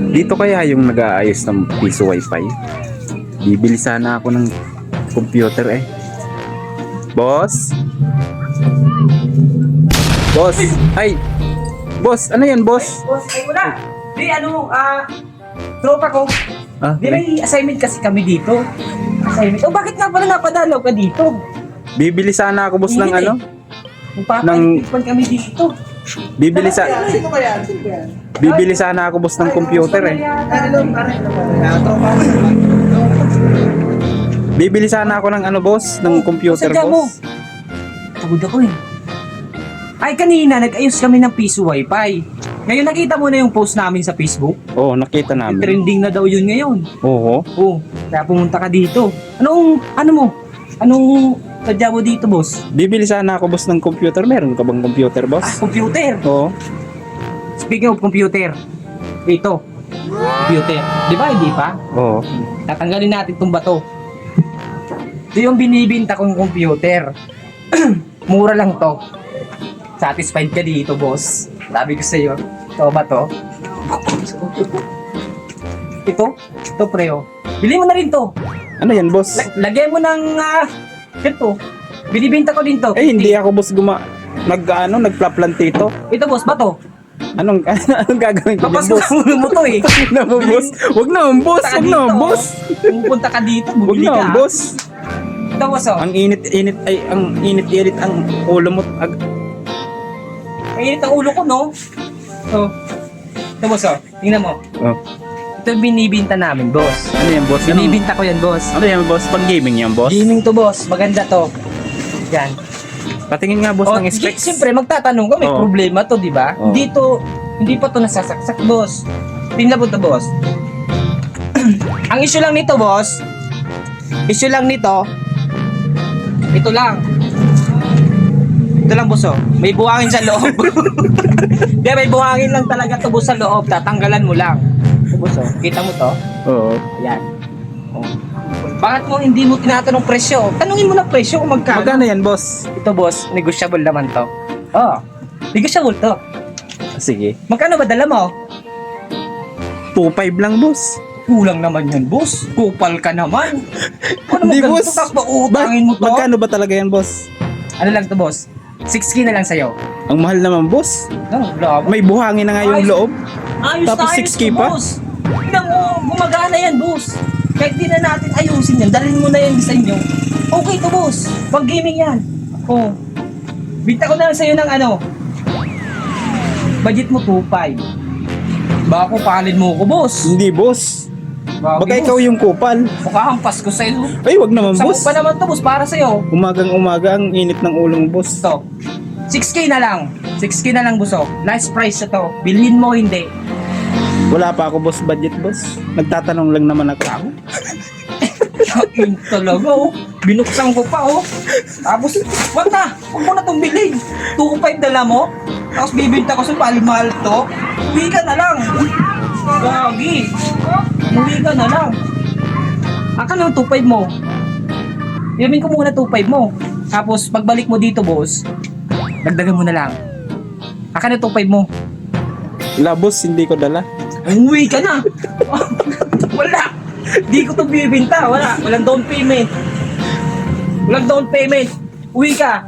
Dito kaya yung nag-aayos ng piso wifi? Bibili sana ako ng computer eh. Boss? Boss? Ay! Boss, ano yan boss? Boss, ay wala. Di tropa ko. Ah, Di may assignment kasi kami dito. Assignment. Oh, bakit nga pala napadalaw ka dito? bibili sana ako boss ng Hindi. ano? Magpapaitipan kami dito. Bibili sa Sino ba yan? Sino ba yan? bibili sana ako boss ng computer eh. Hello, tropa ko. Bibili sana ako ng ano boss, ng computer sadya mo. boss. Pagod ako eh. Ay, kanina nag-ayos kami ng piso wifi. Ngayon nakita mo na yung post namin sa Facebook. Oo, nakita namin. Trending na daw yun ngayon. Oo. Oh, kaya pumunta ka dito. Anong sadya mo dito, boss? Bibili sana ako boss ng computer. Meron ka bang computer boss? Computer. Oo. Speaking of computer, ito. Computer. Di ba, hindi pa? Oo. Tatanggalin natin itong bato. Ito yung binibinta kong computer. Mura lang to. Satisfied ka dito, boss. Sabi ko sa'yo. Ito ba to? Ito preo. Bili mo na rin to. Ano yan boss? Lagyan mo ng ito. Binibinta ko din to. Eh hindi ako boss nagpla-plant ito. Ito, boss, ba to? Anong gagawin ko dyan Kapag boss? mo to eh. Wag na mo boss. Wag na mo boss. Wag na mo boss. Pupunta ka dito, Wag bumili na mo ka. boss. Ito, boss, oh. Ang init-init ay ang init-init ang ulo mo. Mainit ang ulo ko, no? So, ito, boss, oh. Tingnan mo. Oh. Ito yung binibinta namin, boss. Ano yan boss? Binibinta ko yan, boss. Ano yan boss? Pang gaming yan boss? Gaming to, boss. Maganda to. Yan. Patingin nga boss Oh, ng specs. siyempre, magtatanong ka, may Oh. problema to, di ba? Oh. Hindi pa to nasasaksak, boss. Tingnan mo to, boss. Ang issue lang nito, boss. Issue lang nito. Ito lang. Ito lang, boss, oh. May buhangin sa loob. Di, may buhangin lang talaga to, boss, sa loob. Tatanggalan mo lang. Ito, boss, oh. Kita mo to? Oo. Ayan. Oh. Bakit mo hindi mo tinatanong presyo? Tanungin mo ng presyo kung magkano. Magkano yan boss? Ito, boss, negotiable naman to. Oh, negotiable to. Sige. Magkano ba dala mo? 2.5 lang boss. Kulang naman yan, boss. Kupal ka naman. Ano Hindi, mo boss. ganito, tapos pautangin mo to? Magkano ba talaga yan boss? Ano lang to, boss? 6K na lang sa'yo. Ang mahal naman boss. No, labo. May buhangin na nga yung Ayos. loob. Ayos Tapos na ayos 6K to, pa? boss. Tingnan mo, gumagana yan, boss. Kahit di na natin ayusin yan, dalhin mo na yan sa inyo. Okay to, boss. Pag gaming yan. Oh. Binta ko na lang sa'yo ng ano. Budget mo 2.5. Baka kupalin mo ko, boss. Hindi boss. Baka Boss. ikaw yung kupal. Makahampas ko sa'yo. Ay wag naman Sa boss. pa naman to, boss, para sa'yo. Umagang-umaga ang init ng ulo mo boss. Ito. 6K na lang. 6K na lang, boss. Oh. Nice price na to. Bilhin mo, hindi. Wala pa ako boss budget boss. Nagtatanong lang naman ako. Yun talaga, oh. Binuksan ko pa, oh. Tapos, wag na. Huwag mo na itong bilhin. 2.5 dala mo. Tapos bibinta ko sa mahal to. Uwi ka na lang. Gagi. Uwi ka na lang. Aka na 2.5 mo. Yamin ko muna 2.5 mo. Tapos, pagbalik mo dito, boss, dagdagan mo na lang. Aka na 2.5 mo. Wala boss, hindi ko dala. Uwi ka na. Wala. Di ko to bibinta. Wala. Walang down payment. Walang down payment. Uwi ka.